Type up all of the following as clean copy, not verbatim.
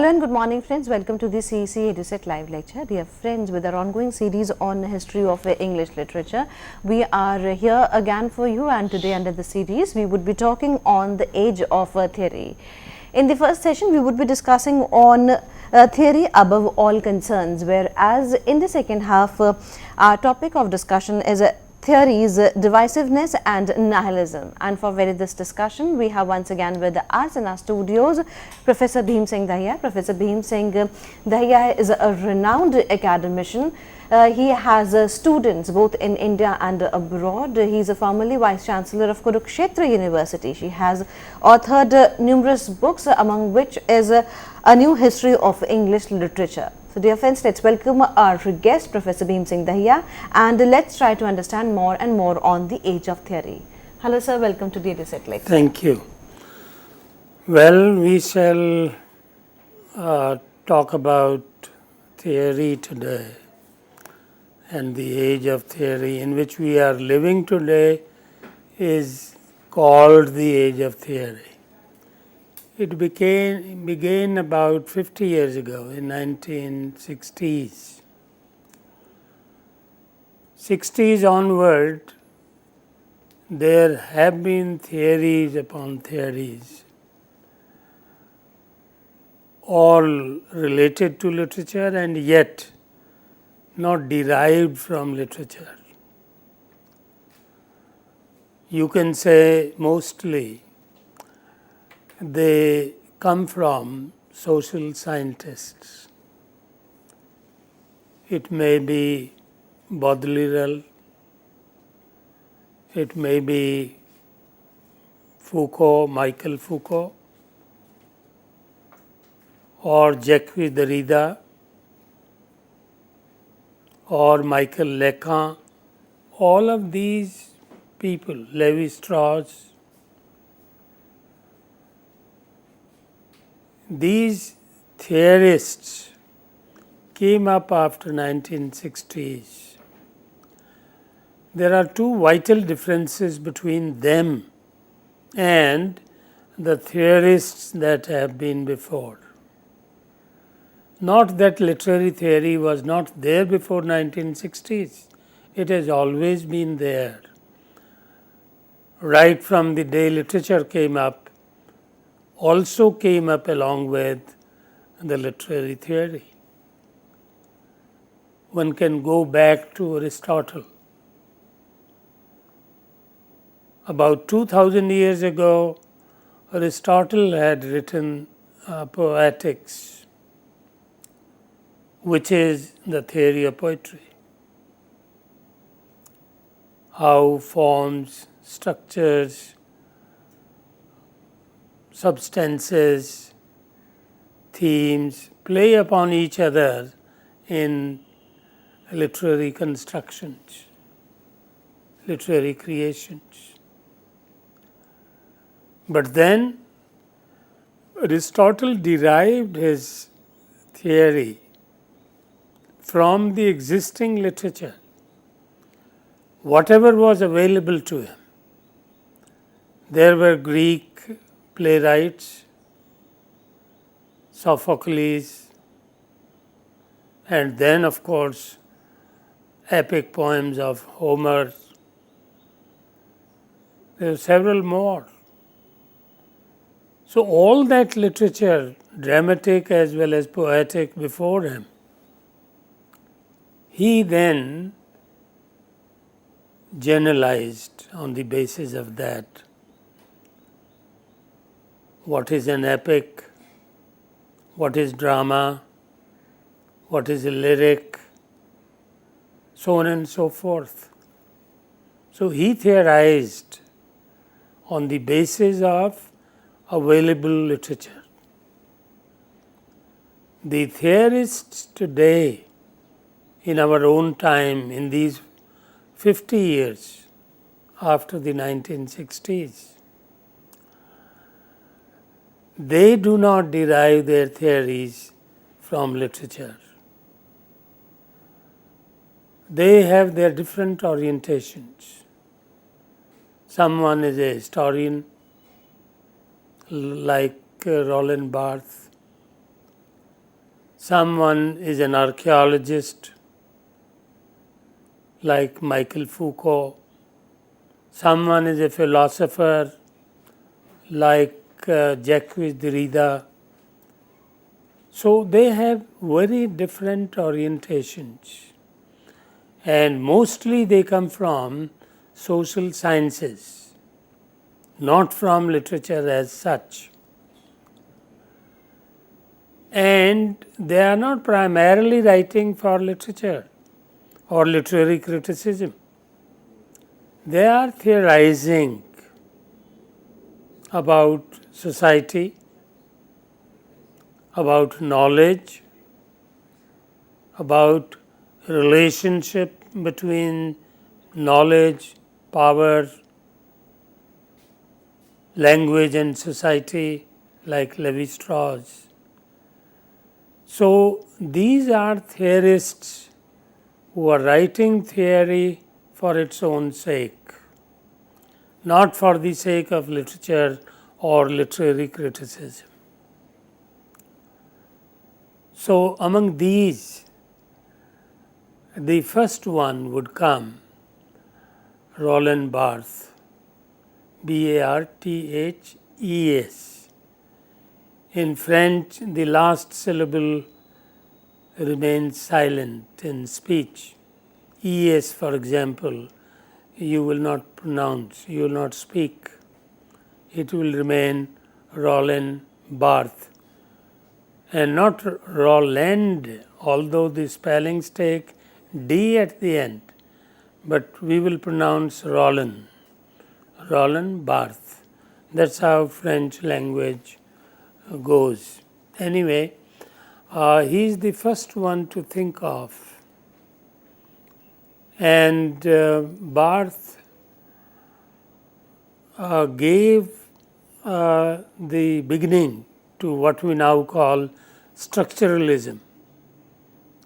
Hello and good morning friends, welcome to the CEC-UGC live lecture. Dear friends, with our ongoing series on history of English literature, we are here again for you, and today under the series we would be talking on the age of theory. In the first session we would be discussing on theory above all concerns, whereas in the second half our topic of discussion is theories, divisiveness and nihilism. And for this discussion, we have once again with us in our studios Professor Bhim Singh Dahiya. Professor Bhim Singh Dahiya is a renowned academician. He has students both in India and abroad. He is a formerly Vice Chancellor of Kurukshetra University. She has authored numerous books, among which is A New History of English Literature. So dear friends, let's welcome our guest Professor Bhim Singh Dahiya, and let's try to understand more and more on the age of theory. Hello sir, welcome to the EduSet lecture. Thank you. Well, we shall talk about theory today and the age of theory in which we are living today is called the age of theory. It began about 50 years ago in 1960s. 60s onward, there have been theories upon theories, all related to literature and yet not derived from literature. You can say mostly they come from social scientists. It may be Baudelaire, it may be Foucault, Michael Foucault, or Jacques Derrida, or Michael Lacan. All of these people, Levi-Strauss, these theorists came up after 1960s. There are two vital differences between them and the theorists that have been before. Not that literary theory was not there before 1960s. It has always been there. Right from the day literature came up, also came up along with the literary theory. One can go back to Aristotle. About 2000 years ago, Aristotle had written Poetics, which is the theory of poetry. How forms, structures, substances, themes play upon each other in literary constructions, literary creations. But then Aristotle derived his theory from the existing literature, whatever was available to him. There were Greek playwrights, Sophocles, and then of course epic poems of Homer. There are several more. So all that literature, dramatic as well as poetic before him, he then generalized on the basis of that. What is an epic? What is drama? What is a lyric? So on and so forth. So he theorized on the basis of available literature. The theorists today, in our own time, in these 50 years after the 1960s, they do not derive their theories from literature. They have their different orientations. Someone is a historian like Roland Barthes. someone is an archaeologist like Michael Foucault, someone is a philosopher like Jacques Derrida. So they have very different orientations, and mostly they come from social sciences, not from literature as such. And they are not primarily writing for literature or literary criticism. They are theorizing about society, about knowledge, about relationship between knowledge, power, language and society, like Levi-Strauss. So these are theorists who are writing theory for its own sake, not for the sake of literature or literary criticism. So among these, the first one would come Roland Barthes, Barthes. In French, the last syllable remains silent in speech. Es, for example, you will not pronounce, you will not speak. It will remain Roland Barthes and not Roland, although the spellings take D at the end, but we will pronounce Roland Barthes. That's how French language goes. Anyway, he is the first one to think of. And Barthes gave the beginning to what we now call structuralism,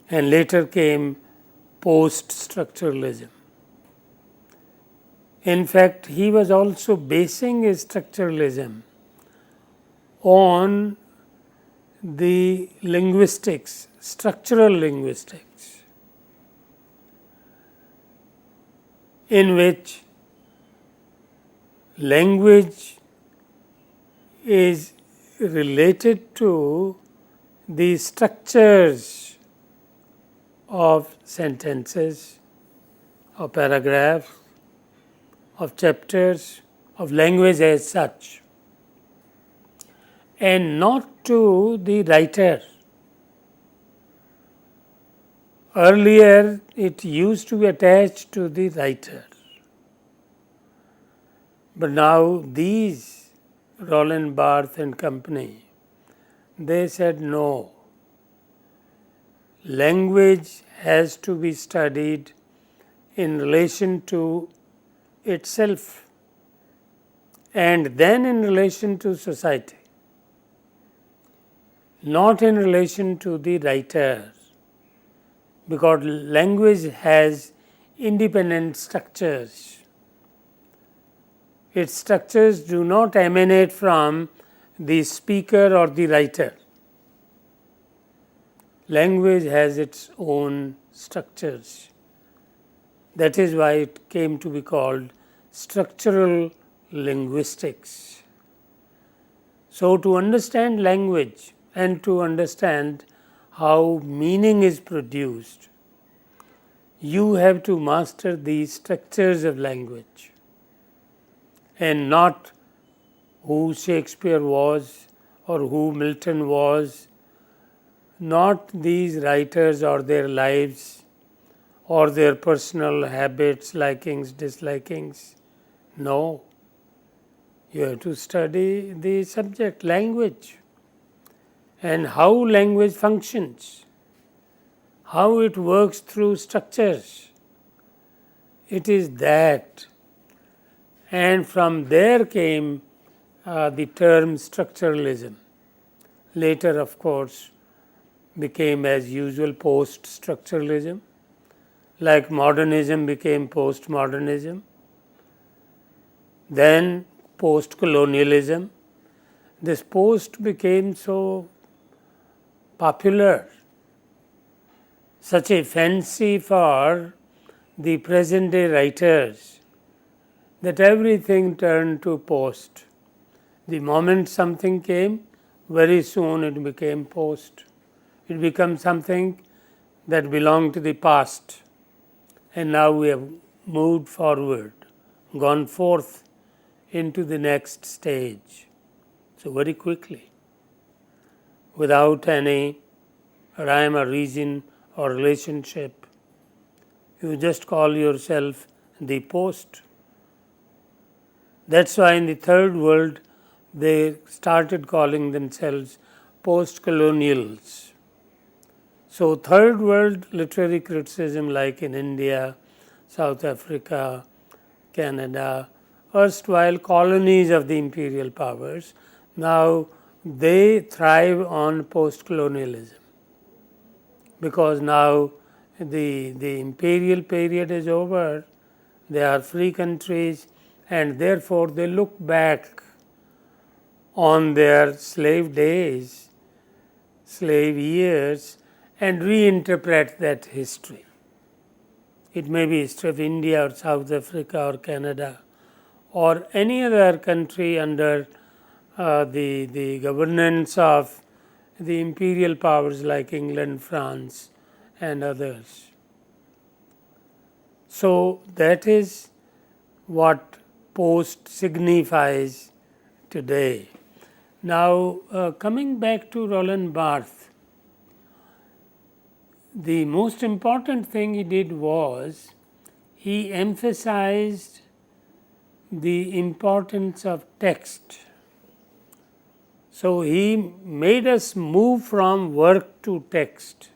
and later came post-structuralism. In fact, he was also basing his structuralism on the linguistics, structural linguistics, in which language is related to the structures of sentences, of paragraphs, of chapters, of language as such, and not to the writer. Earlier, it used to be attached to the writer. But now these, Roland Barthes and company, they said no. Language has to be studied in relation to itself and then in relation to society, not in relation to the writer, because language has independent structures. Its structures do not emanate from the speaker or the writer. Language has its own structures. That is why it came to be called structural linguistics. So, to understand language and to understand how meaning is produced, you have to master the structures of language, and not who Shakespeare was or who Milton was, not these writers or their lives or their personal habits, likings, dislikings. No, you have to study the subject, language, and how language functions, how it works through structures. It is that. And from there came the term structuralism. Later, of course, became as usual post-structuralism, like modernism became post-modernism, then post-colonialism. This post became so popular such a fancy for the present day writers that everything turned to post. The moment something came, very soon it became post. It became something that belonged to the past, and now we have moved forward, gone forth into the next stage. So very quickly, without any rhyme or reason or relationship, you just call yourself the post. That's why in the third world they started calling themselves post-colonials. So third world literary criticism, like in India, South Africa, Canada, erstwhile colonies of the imperial powers, now they thrive on post-colonialism, because now the imperial period is over, they are free countries, and therefore they look back on their slave days, slave years, and reinterpret that history. It may be history of India or South Africa or Canada or any other country under the governance of the imperial powers like England, France, and others. So that is what post signifies today. Now, coming back to Roland Barthes, the most important thing he did was he emphasized the importance of text. So he made us move from work to text.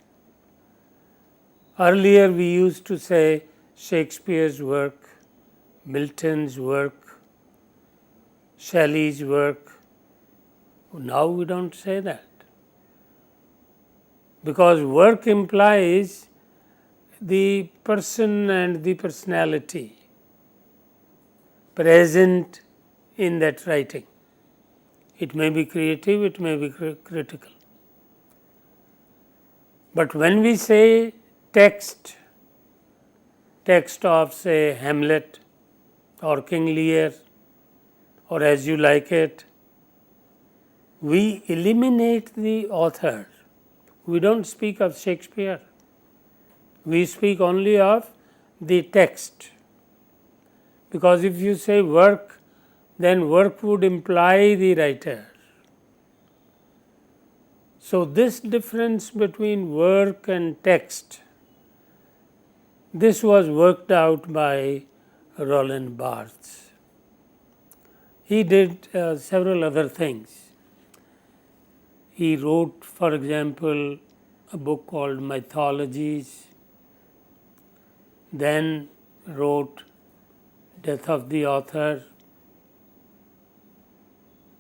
Earlier we used to say Shakespeare's work, Milton's work, Shelley's work. Now we don't say that, because work implies the person and the personality present in that writing. It may be creative, it may be critical. But when we say text of say Hamlet or King Lear or As You Like It, we eliminate the author. We don't speak of Shakespeare. We speak only of the text. Because if you say work, then work would imply the writer. So this difference between work and text, this was worked out by Roland Barthes. He did several other things. He wrote, for example, a book called Mythologies, then wrote Death of the Author,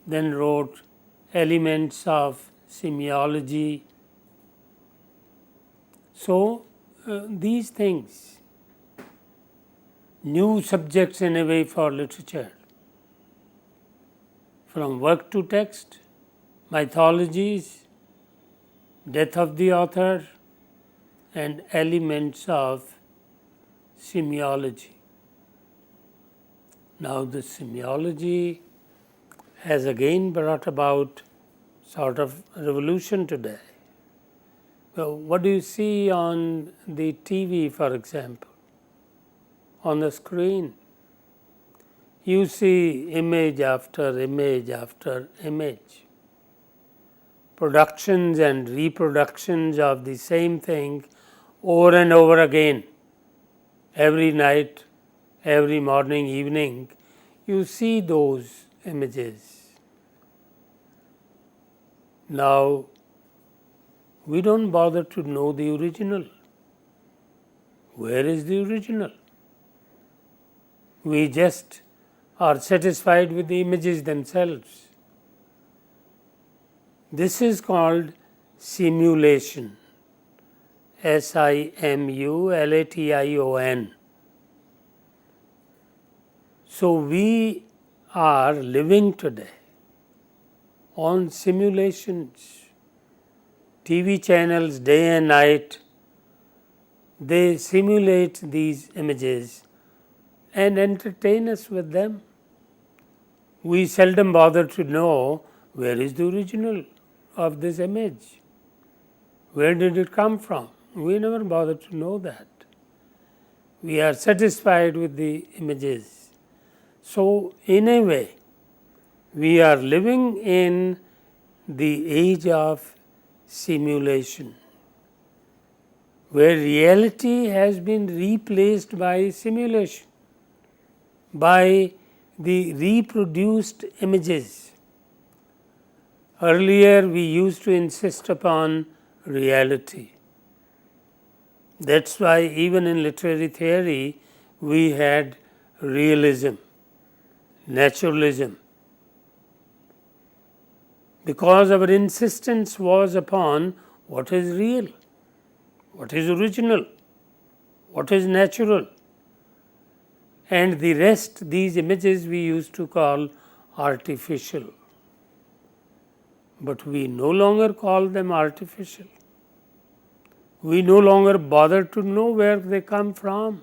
then wrote Elements of Semiology. So these things, new subjects in a way for literature, from work to text, mythologies, death of the author, and elements of semiology. Now the semiology has again brought about sort of revolution today. Well, what do you see on the TV, for example, on the screen? You see image after image after image, productions and reproductions of the same thing over and over again. Every night, every morning, evening, you see those images. Now, we don't bother to know the original. Where is the original? We just are satisfied with the images themselves. This is called simulation. SIMULATION. So we are living today on simulations. TV channels day and night they simulate these images and entertain us with them. We seldom bother to know where is the original of this image. Where did it come from? We never bother to know that. We are satisfied with the images. So, in a way, we are living in the age of simulation, where reality has been replaced by simulation, by the reproduced images. Earlier, we used to insist upon reality. That's why even in literary theory, we had realism, naturalism, because our insistence was upon what is real, what is original, what is natural, and the rest, these images we used to call artificial. But we no longer call them artificial. We no longer bother to know where they come from.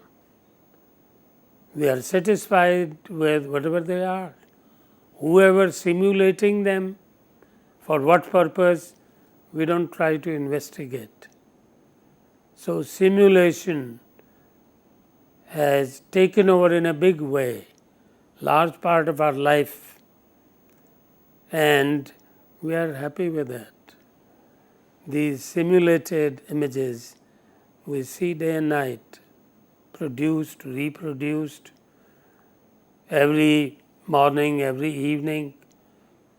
We are satisfied with whatever they are. Whoever simulating them, for what purpose, we don't try to investigate. So, simulation has taken over in a big way, large part of our life, and we are happy with that. These simulated images we see day and night, produced, reproduced, every morning, every evening.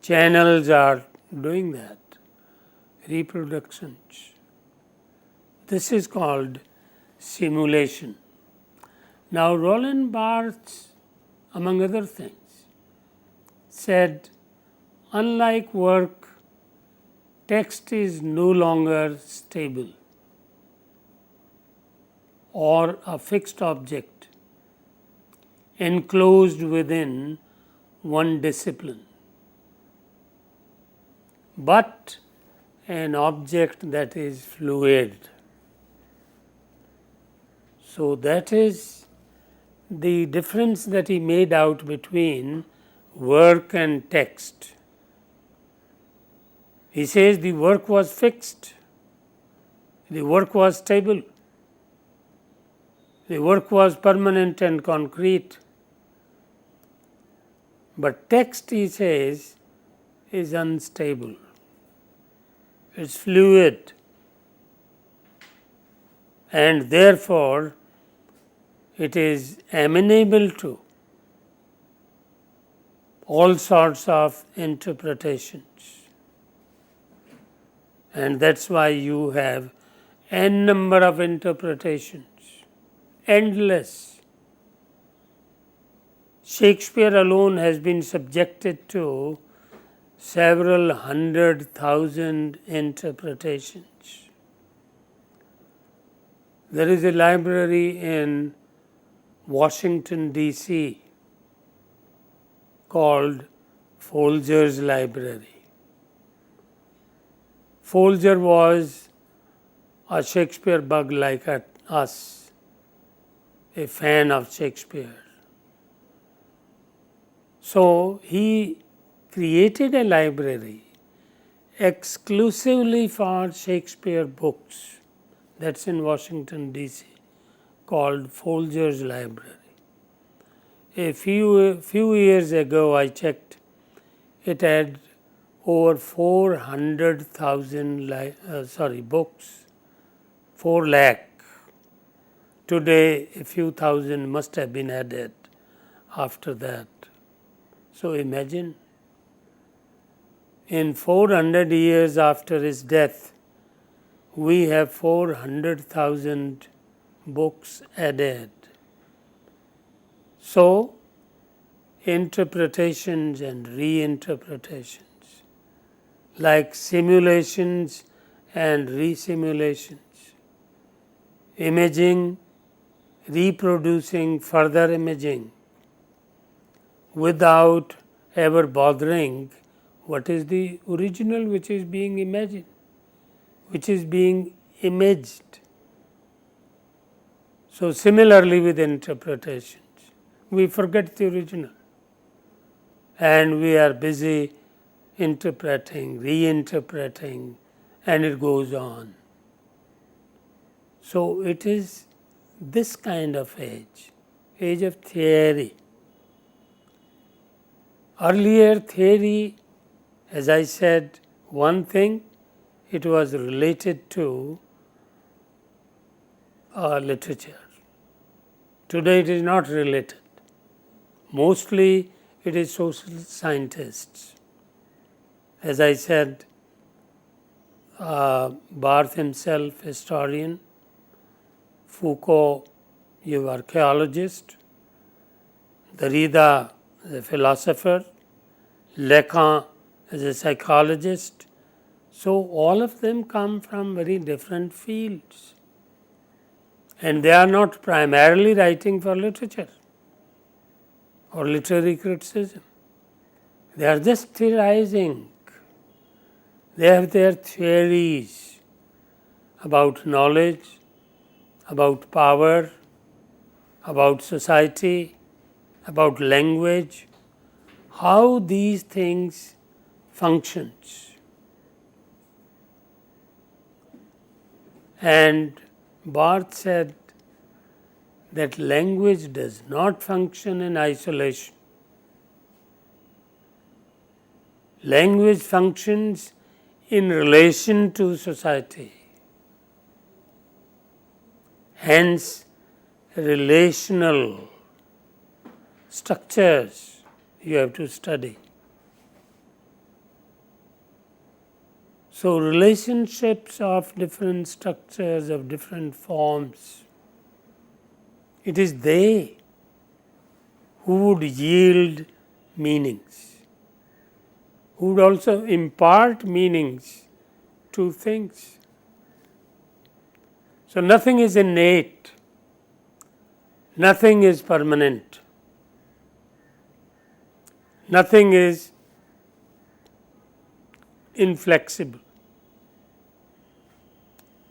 Channels are doing that, reproductions. This is called simulation. Now, Roland Barthes, among other things, said, unlike work, text is no longer stable or a fixed object enclosed within one discipline, but an object that is fluid. So, that is the difference that he made out between work and text. He says the work was fixed, the work was stable, the work was permanent and concrete. But text, he says, is unstable, it's fluid, and therefore it is amenable to all sorts of interpretations. And that's why you have n number of interpretations, endless. Shakespeare alone has been subjected to several 100,000 interpretations. There is a library in Washington, D.C. called Folger's Library. Folger was a Shakespeare bug like us, a fan of Shakespeare. So, he created a library exclusively for Shakespeare books, that's in Washington, D.C., called Folger's Library. A few years ago, I checked, it had over 400,000 books, 4 lakh. Today, a few thousand must have been added after that. So, imagine, in 400 years after his death, we have 400,000 books added. So, interpretations and reinterpretations, like simulations and resimulations, imaging, reproducing further imaging, without ever bothering what is the original which is being imagined, which is being imaged. So, similarly with interpretations, we forget the original and we are busy interpreting, reinterpreting, and it goes on. So, it is this kind of age of theory. Earlier theory, as I said, one thing, it was related to literature. Today it is not related. Mostly it is social scientists. As I said, Barthes himself, historian, Foucault, you archaeologist, Derrida as a philosopher, Lacan as a psychologist. So, all of them come from very different fields and they are not primarily writing for literature or literary criticism. They are just theorizing. They have their theories about knowledge, about power, about society, about language, how these things functions. And Barthes said that language does not function in isolation. Language functions in relation to society. Hence, relational structures you have to study. So, relationships of different structures, of different forms, it is they who would yield meanings, who would also impart meanings to things. So, nothing is innate, nothing is permanent, nothing is inflexible.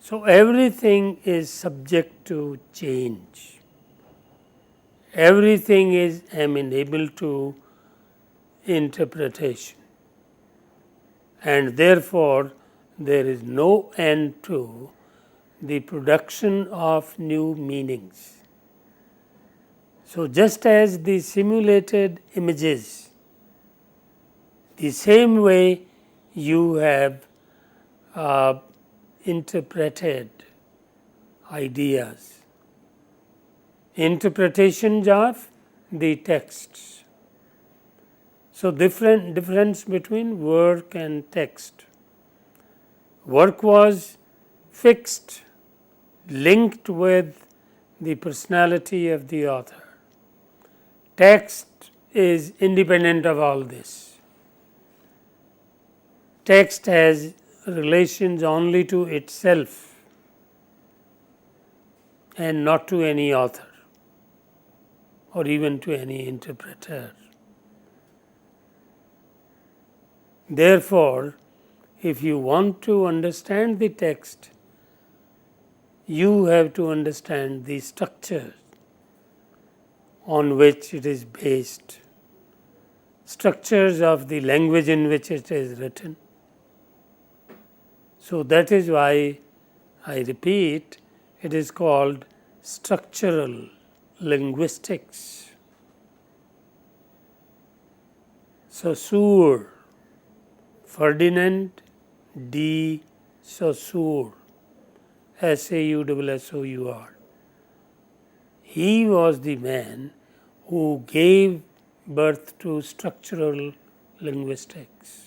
So, everything is subject to change, everything is amenable to interpretation, and therefore, there is no end to the production of new meanings. So, just as the simulated images, the same way you have interpreted ideas, interpretations of the texts. So, difference between work and text. Work was fixed, linked with the personality of the author. Text is independent of all this. Text has relations only to itself and not to any author or even to any interpreter. Therefore, if you want to understand the text, you have to understand the structure on which it is based, structures of the language in which it is written. So, that is why I repeat, it is called structural linguistics. Saussure, Ferdinand de Saussure, Saussure. He was the man who gave birth to structural linguistics.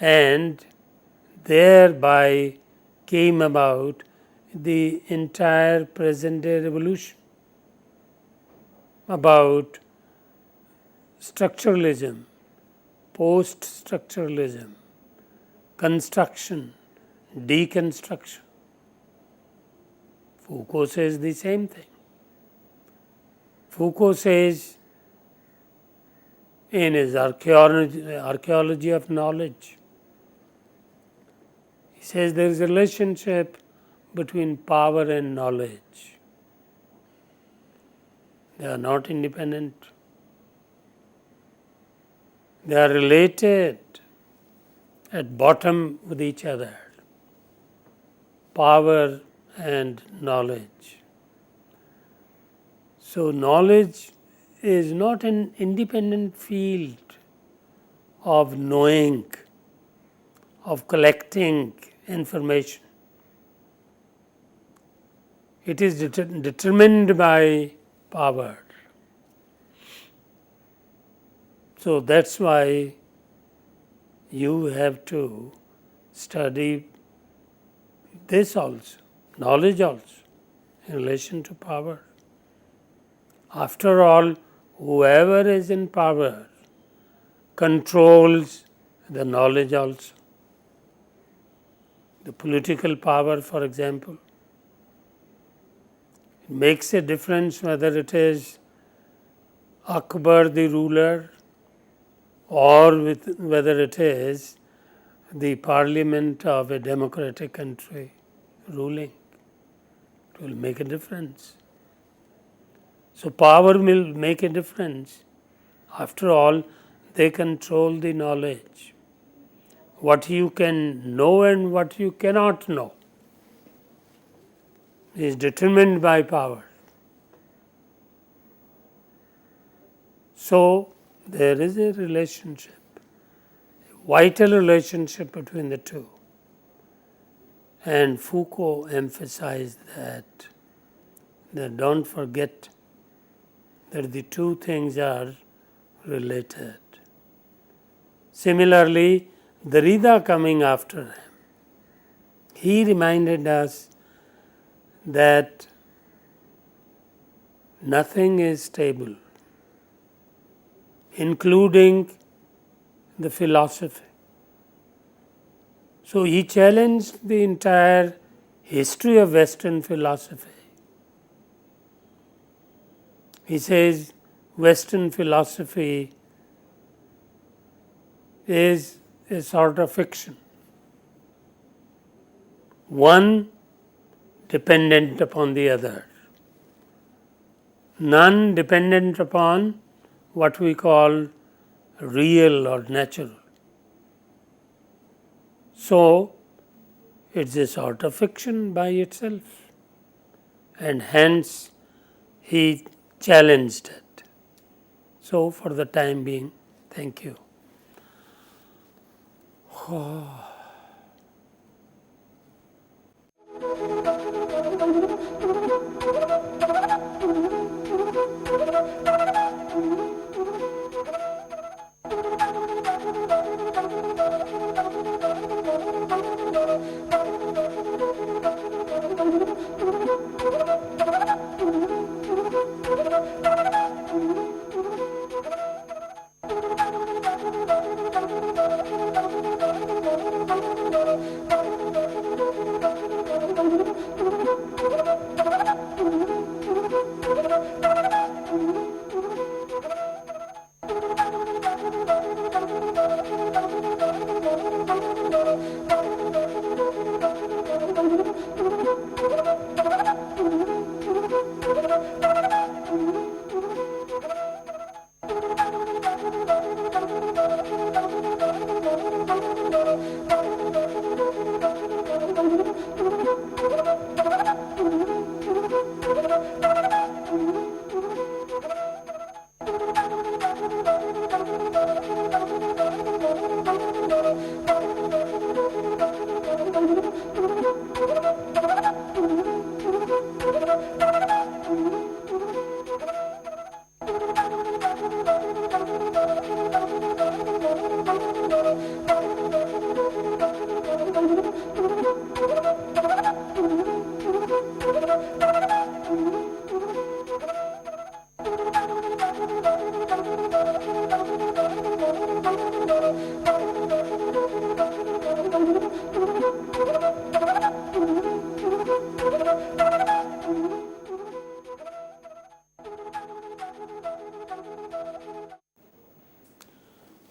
And thereby came about the entire present day revolution about structuralism, post-structuralism, construction, deconstruction. Foucault says the same thing. Foucault says in his archaeology of knowledge, he says there is a relationship between power and knowledge. They are not independent. They are related at bottom with each other. Power and knowledge. So knowledge is not an independent field of knowing, of collecting information. It is determined by power. So that's why you have to study this also, knowledge also, in relation to power. After all, whoever is in power controls the knowledge also. The political power, for example, it makes a difference whether it is Akbar the ruler or whether it is the parliament of a democratic country ruling. It will make a difference. So power will make a difference. After all, they control the knowledge. What you can know and what you cannot know is determined by power. So there is a relationship, a vital relationship between the two. And Foucault emphasized that don't forget that the two things are related. Similarly, Derrida coming after him, he reminded us that nothing is stable, including the philosophy. So he challenged the entire history of Western philosophy. He says Western philosophy is a sort of fiction, one dependent upon the other, none dependent upon what we call real or natural. So it's a sort of fiction by itself, and hence he challenged it. So for the time being, thank you.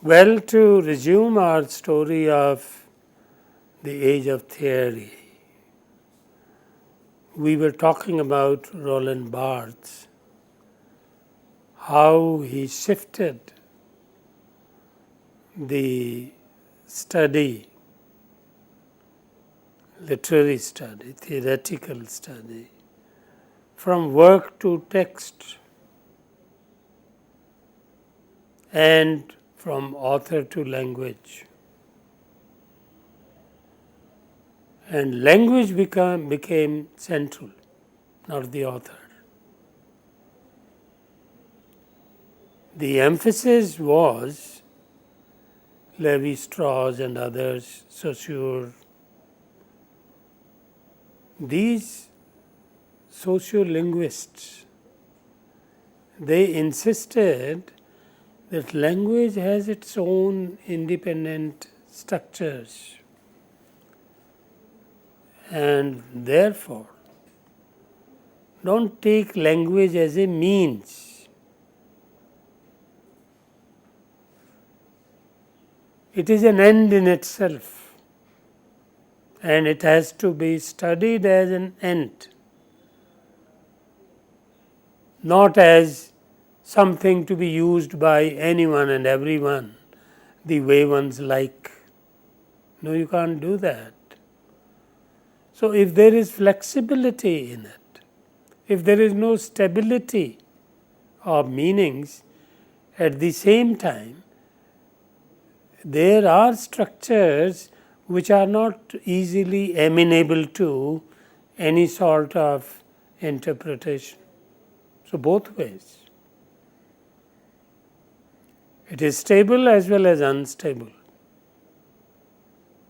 Well, to resume our story of the age of theory, we were talking about Roland Barthes, how he shifted the study, literary study, theoretical study, from work to text and from author to language. And language became central, not the author. The emphasis was Levi-Strauss and others, Saussure. These sociolinguists, they insisted that language has its own independent structures, and therefore don't take language as a means. It is an end in itself, and it has to be studied as an end, not as something to be used by anyone and everyone the way one's like. No, you can't do that. So, if there is flexibility in it, if there is no stability of meanings, at the same time, there are structures which are not easily amenable to any sort of interpretation. So, both ways. It is stable as well as unstable,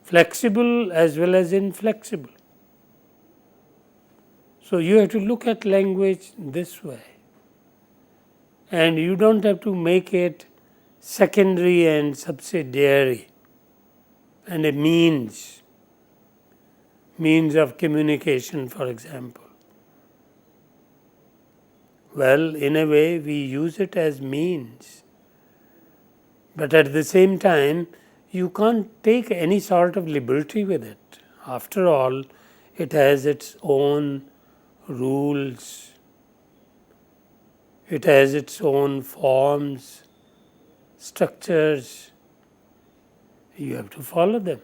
flexible as well as inflexible. So, you have to look at language this way, and you don't have to make it secondary and subsidiary and a means of communication, for example. Well, in a way we use it as means, but at the same time you can't take any sort of liberty with it. After all, it has its own rules, it has its own forms, structures. You have to follow them,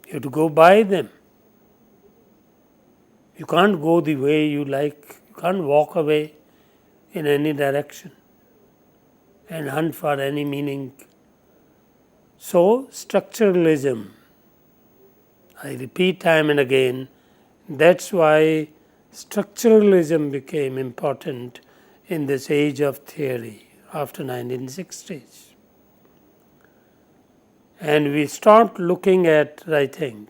you have to go by them. You can't go the way you like, you can't walk away in any direction and hunt for any meaning. So, structuralism, I repeat time and again, that's why structuralism became important in this age of theory after 1960s. And we stopped looking at writing,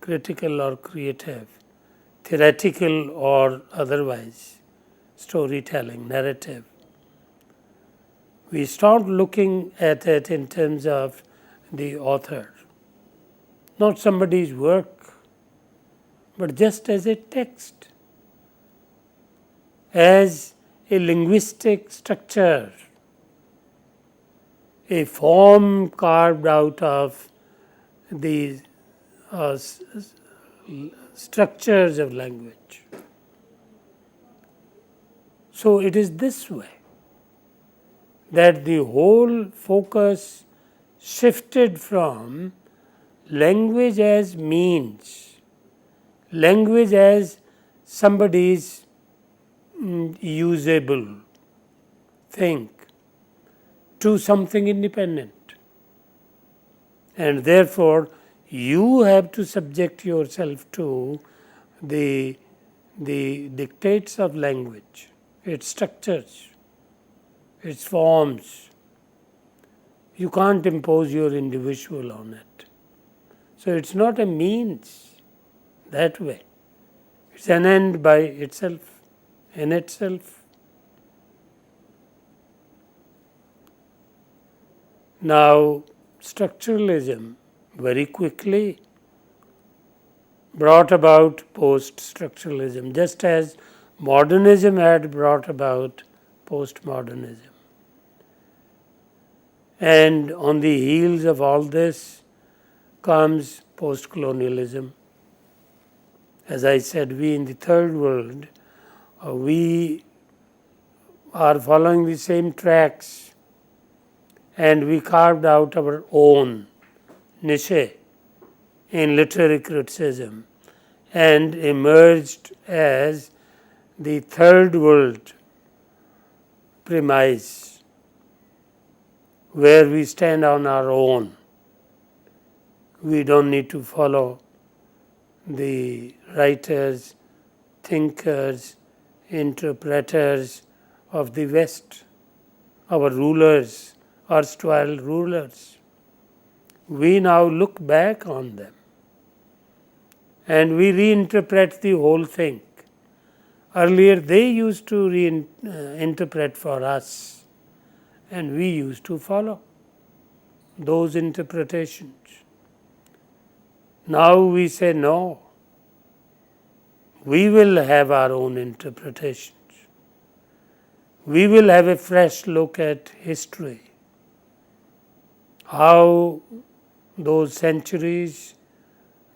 critical or creative, theoretical or otherwise, storytelling, narrative. We stopped looking at it in terms of the author, not somebody's work, but just as a text, as a linguistic structure, a form carved out of the structures of language. So, it is this way that the whole focus shifted from language as means, language as somebody's usable thing, to something independent. And therefore, you have to subject yourself to the dictates of language, its structures, its forms. You can't impose your individual on it. So, it's not a means that way. It's an end by itself, in itself. Now, structuralism very quickly brought about post-structuralism, just as modernism had brought about postmodernism. And on the heels of all this comes post-colonialism As I said, we in the third world, we are following the same tracks, and we carved out our own niche in literary criticism and emerged as the third world premise, where we stand on our own. We don't need to follow the writers, thinkers, interpreters of the West, our rulers, erstwhile rulers. We now look back on them and we reinterpret the whole thing. Earlier they used to reinterpret for us, and we used to follow those interpretations. Now we say no, we will have our own interpretations. We will have a fresh look at history, how those centuries,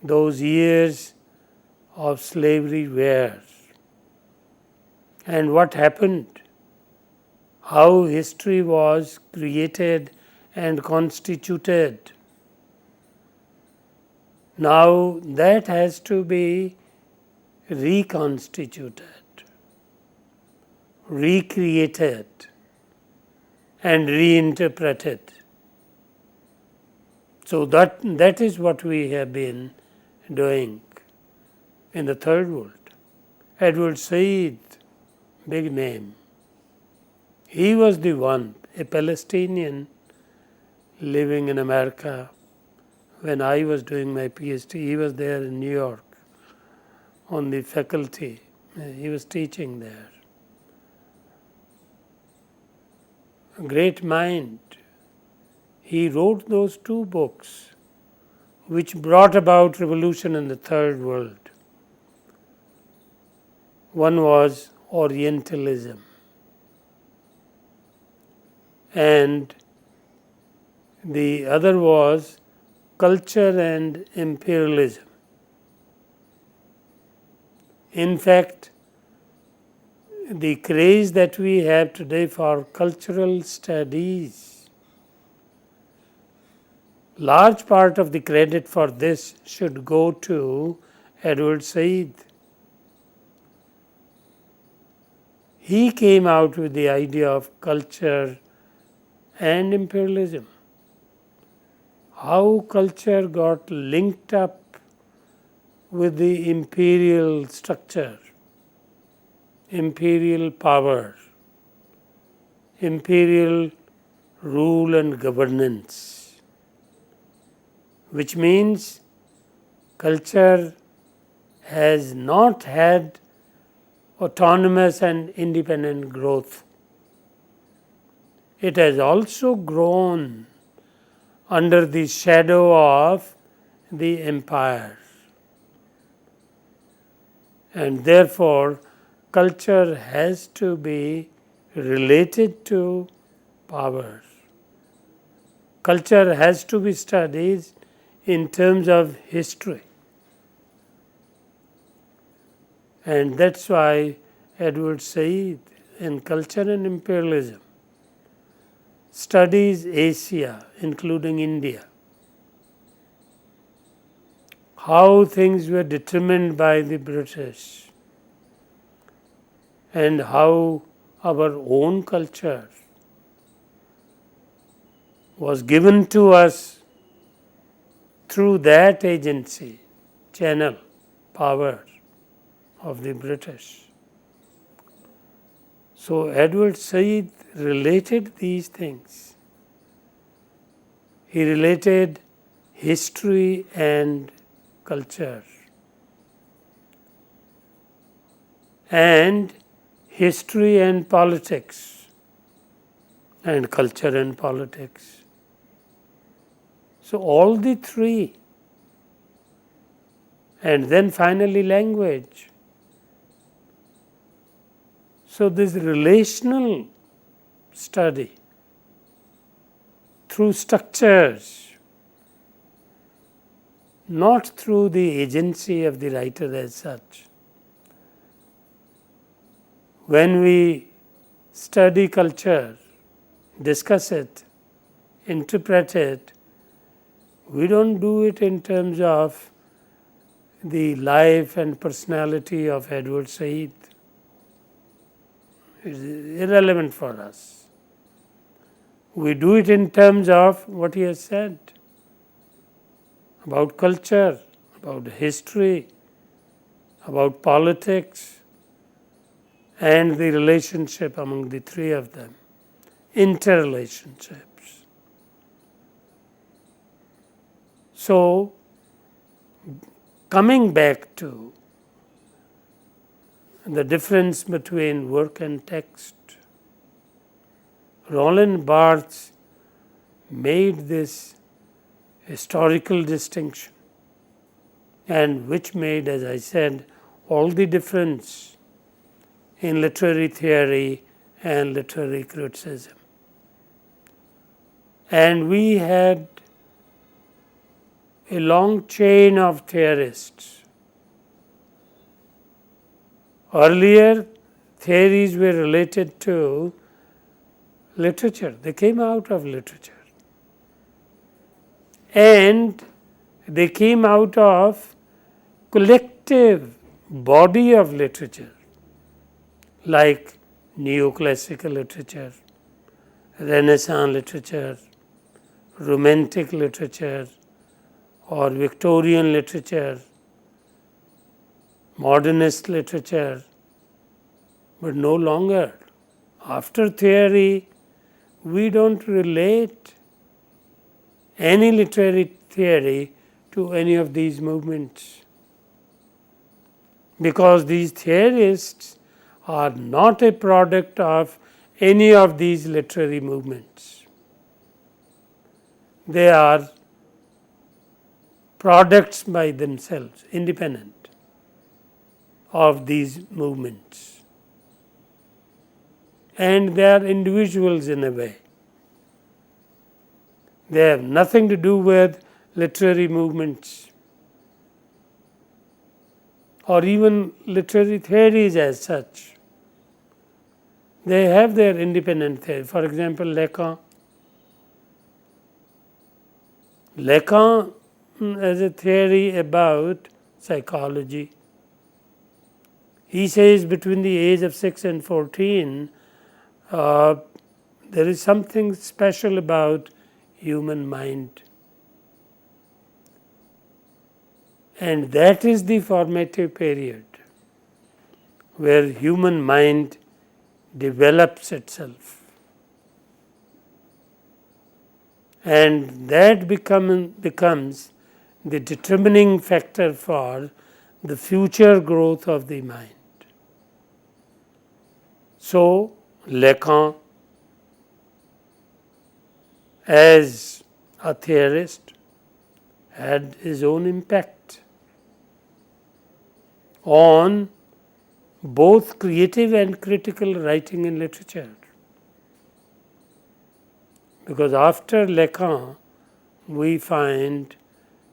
those years of slavery were, and what happened, how history was created and constituted. Now that has to be reconstituted, recreated, and reinterpreted. So that is what we have been doing in the third world. Edward Said, big name. He was the one, a Palestinian living in America. When I was doing my PhD, he was there in New York on the faculty. He was teaching there. A great mind. He wrote those two books which brought about revolution in the third world. One was Orientalism, and the other was culture and imperialism. In fact, the craze that we have today for cultural studies, large part of the credit for this should go to Edward Said. He came out with the idea of culture and imperialism. How culture got linked up with the imperial structure, imperial power, imperial rule and governance, which means culture has not had autonomous and independent growth. It has also grown under the shadow of the empire. And therefore, culture has to be related to power. Culture has to be studied in terms of history. And that's why Edward Said in Culture and Imperialism studies Asia, including India, how things were determined by the British, and how our own culture was given to us through that agency, channel, power of the British. So Edward Said related these things. He related history and culture, and history and politics, and culture and politics. So all the three, and then finally language. So this relational study through structures, not through the agency of the writer as such. When we study culture, discuss it, interpret it, we don't do it in terms of the life and personality of Edward Said. It is irrelevant for us. We do it in terms of what he has said about culture, about history, about politics, and the relationship among the three of them, interrelationships. So, coming back to the difference between work and text, Roland Barthes made this historical distinction, and which made, as I said, all the difference in literary theory and literary criticism. And we had a long chain of theorists. Earlier, theories were related to literature, they came out of literature. And they came out of collective body of literature, like neoclassical literature, Renaissance literature, Romantic literature, or Victorian literature, modernist literature, but no longer. After theory, we don't relate any literary theory to any of these movements, because these theorists are not a product of any of these literary movements. They are products by themselves, independent of these movements, and they are individuals in a way. They have nothing to do with literary movements or even literary theories as such. They have their independent theory. For example, Lacan. Lacan has a theory about psychology. He says between the age of 6 and 14, there is something special about human mind. And that is the formative period where human mind develops itself. And that becomes the determining factor for the future growth of the mind. So, Lacan, as a theorist, had his own impact on both creative and critical writing in literature. Because after Lacan, we find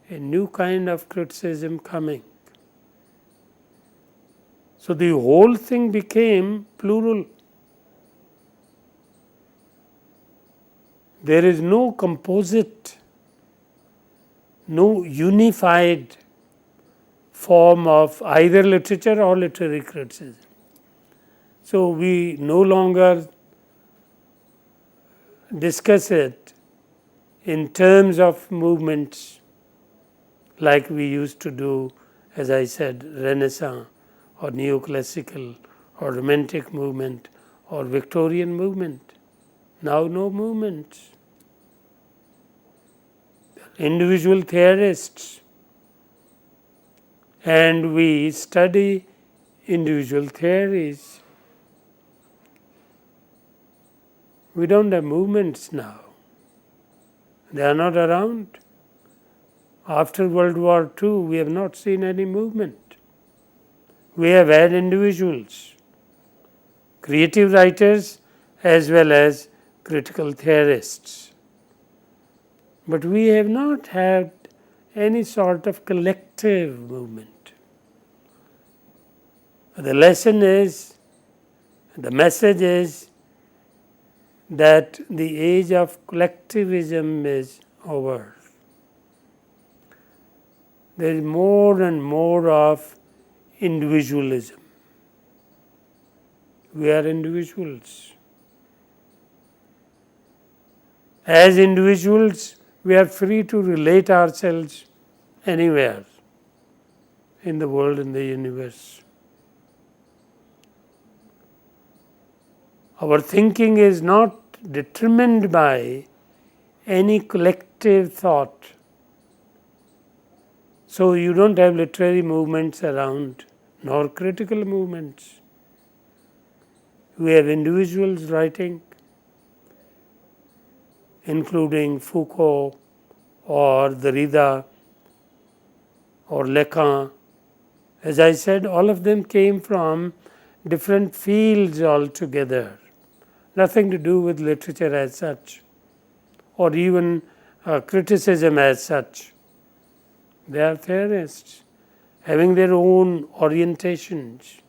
a new kind of criticism coming. So the whole thing became plural. There is no composite, no unified form of either literature or literary criticism. So we no longer discuss it in terms of movements like we used to do, as I said, Renaissance or neoclassical or romantic movement or Victorian movement. Now no movements. Individual theorists, and we study individual theories. We don't have movements now. They are not around. After World War II, we have not seen any movement. We have had individuals, creative writers as well as critical theorists. But we have not had any sort of collective movement. The lesson is, the message is that the age of collectivism is over. There is more and more of individualism. We are individuals. As individuals, we are free to relate ourselves anywhere in the world, in the universe. Our thinking is not determined by any collective thought. So you don't have literary movements around, nor critical movements. We have individuals writing, including Foucault or Derrida or Lacan. As I said, all of them came from different fields altogether, nothing to do with literature as such, or even criticism as such. They are theorists, having their own orientations.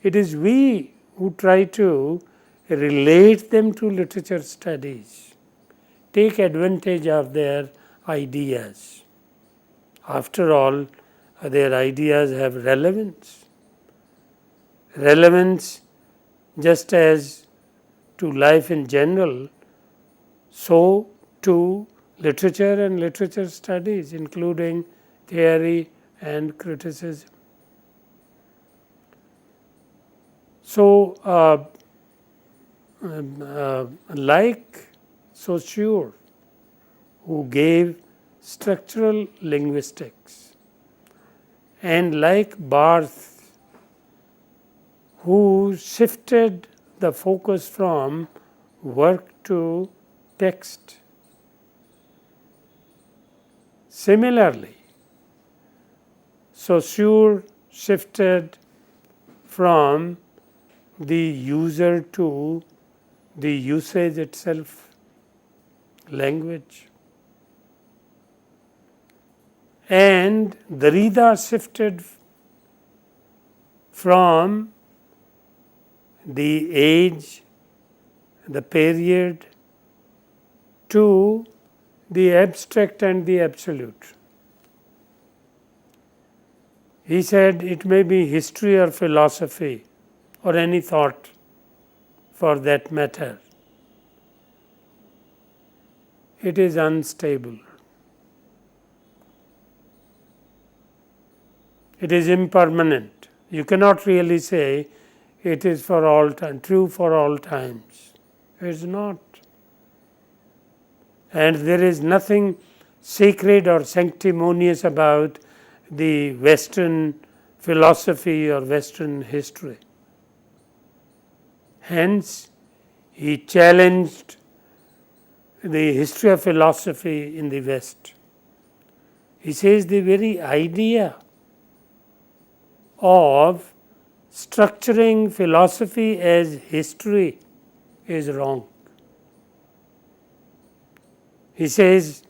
It is we who try to relate them to literature studies, take advantage of their ideas. After all, their ideas have relevance. Relevance just as to life in general, so to literature and literature studies, including theory and criticism. So, like Saussure, who gave structural linguistics, and like Barthes, who shifted the focus from work to text. Similarly, Saussure shifted from the user to the usage itself, language. And Derrida shifted from the age, the period, to the abstract and the absolute. He said it may be history or philosophy or any thought for that matter. It is unstable. It is impermanent. You cannot really say it is for all time, true for all times. It is not. And there is nothing sacred or sanctimonious about the Western philosophy or Western history. Hence, he challenged the history of philosophy in the West. He says the very idea of structuring philosophy as history is wrong. He says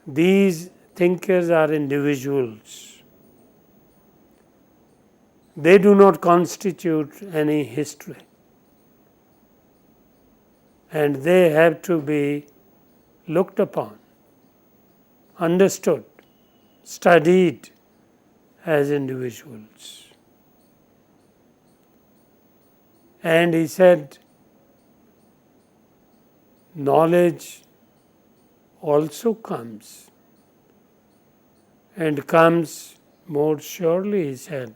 these thinkers are individuals. They do not constitute any history, and they have to be looked upon, understood, studied as individuals. And he said, knowledge also comes, and comes more surely, he said,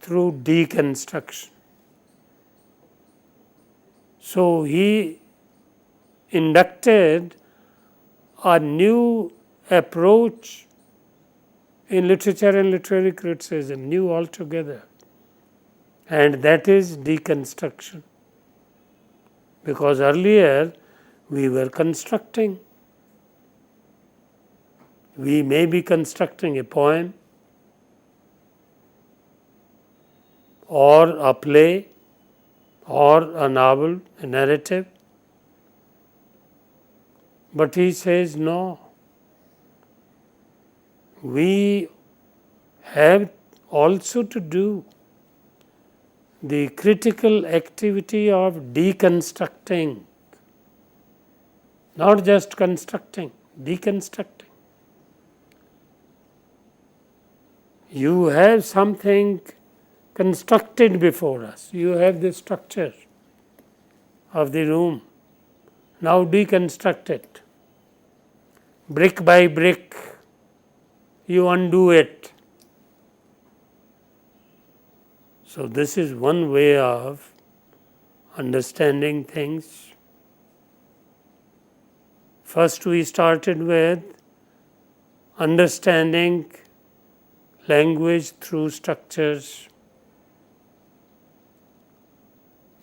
through deconstruction. So he inducted a new approach in literature and literary criticism, new altogether, and that is deconstruction. Because earlier we were constructing. We may be constructing a poem or a play or a novel, a narrative. But he says no. we have also to do the critical activity of deconstructing, not just constructing, deconstructing. You have something constructed before us. You have the structure of the room. Now deconstruct it. Brick by brick, you undo it. So this is one way of understanding things. First we started with understanding language through structures.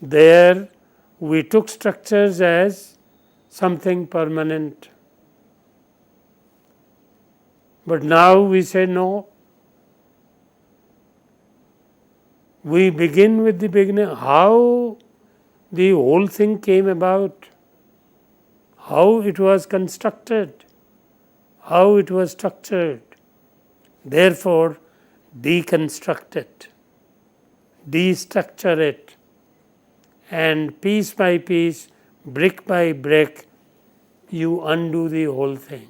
There we took structures as something permanent. But now we say no. We begin with the beginning, how the whole thing came about, how it was constructed, how it was structured. Therefore, deconstruct it, destructure it, and piece by piece, brick by brick, you undo the whole thing.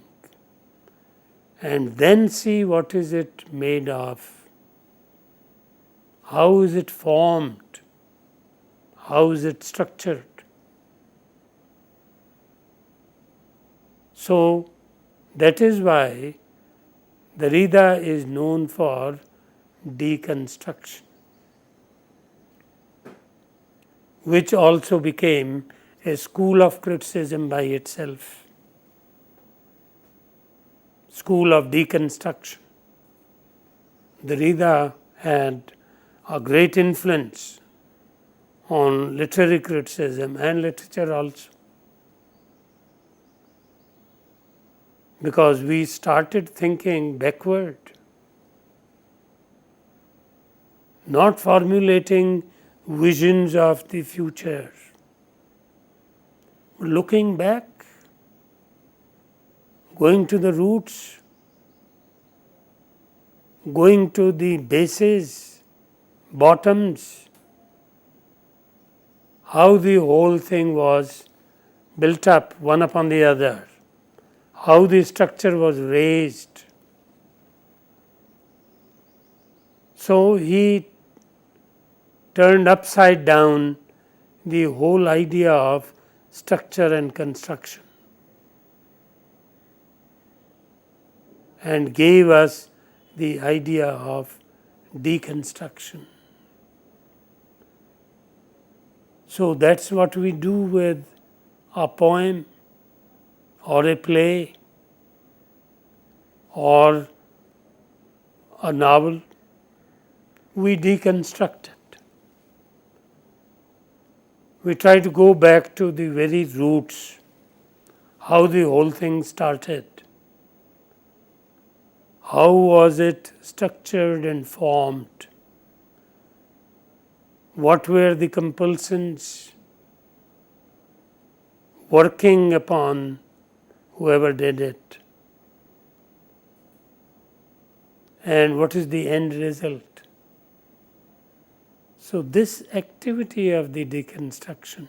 And then see what is it made of, how is it formed, how is it structured. So, that is why the Rida is known for deconstruction, which also became a school of criticism by itself, school of deconstruction. The Rida had a great influence on literary criticism and literature also, because we started thinking backward, not formulating visions of the future, looking back, going to the roots, going to the bases, bottoms, how the whole thing was built up one upon the other, how the structure was raised. So he turned upside down the whole idea of structure and construction and gave us the idea of deconstruction. So that's what we do with a poem or a play or a novel. We deconstruct it. We try to go back to the very roots, how the whole thing started. How was it structured and formed? What were the compulsions working upon whoever did it? And what is the end result? So this activity of the deconstruction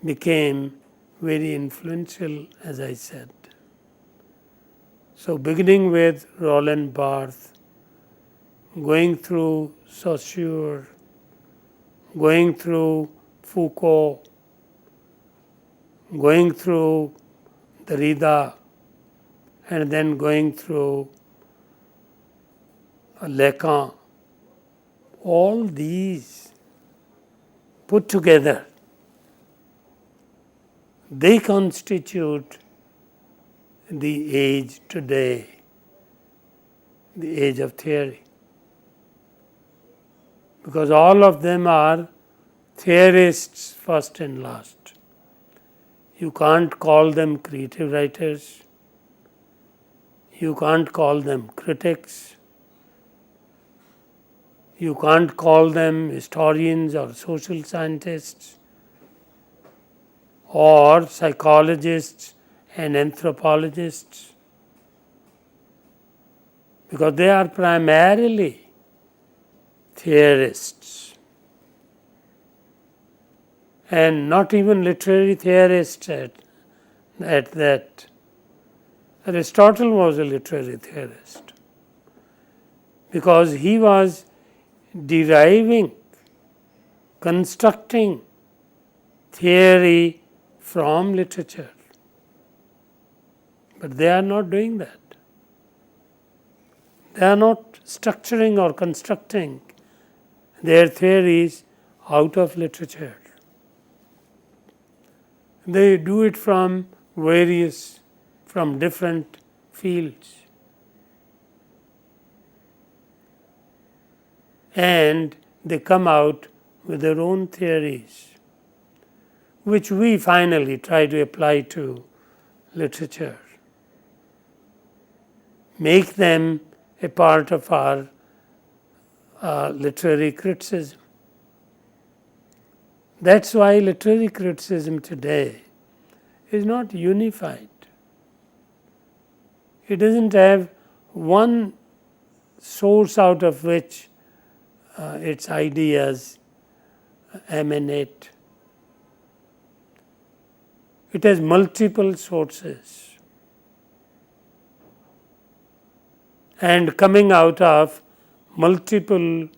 became very influential, as I said. So beginning with Roland Barthes, going through Saussure, going through Foucault, going through the Rida, and then going through Lacan, all these put together, they constitute the age today, the age of theory. Because all of them are theorists first and last. You can't call them creative writers, you can't call them critics, you can't call them historians or social scientists or psychologists and anthropologists. because they are primarily theorists, and not even literary theorists at that. Aristotle was a literary theorist because he was deriving, constructing theory from literature. But they are not doing that. They are not structuring or constructing their theories out of literature. They do it from different fields. And they come out with their own theories, which we finally try to apply to literature. Make them a part of our literary criticism. That's why literary criticism today is not unified. It doesn't have one source out of which its ideas emanate. It has multiple sources and coming out of multiple,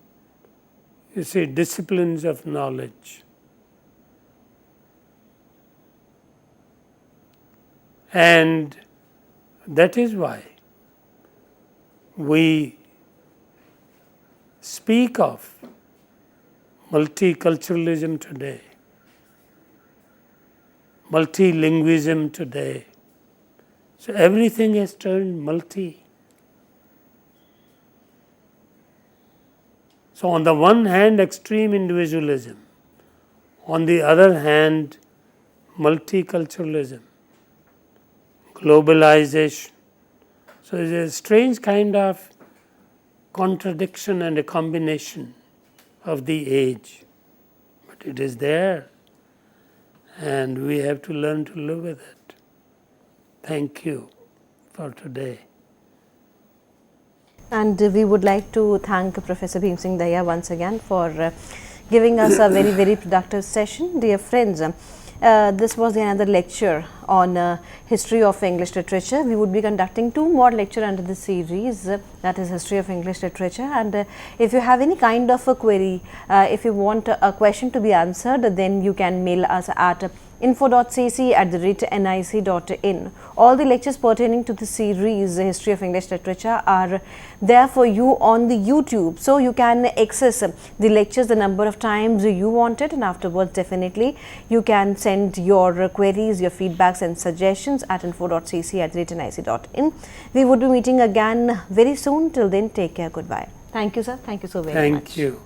disciplines of knowledge. And that is why we speak of multiculturalism today, multilingualism today. So everything has turned multi. So on the one hand, extreme individualism, on the other hand, multiculturalism, globalization. So it's a strange kind of contradiction and a combination of the age, but it is there and we have to learn to live with it. Thank you for today. And we would like to thank Professor Bhim Singh Dahiya once again for giving us a very, very productive session. Dear friends, this was another lecture on history of English literature. We would be conducting 2 more lectures under the series, that is history of English literature. And if you have any kind of a query, if you want a question to be answered, then you can mail us at info.cc@nic.in. All the lectures pertaining to the series history of English literature are there for you on the YouTube, so you can access the lectures the number of times you want it, and afterwards definitely you can send your queries, your feedbacks and suggestions at info.cc@nic.in. We would be meeting again very soon. Till then, take care. Goodbye. Thank you, sir. Thank you so very much. Thank you.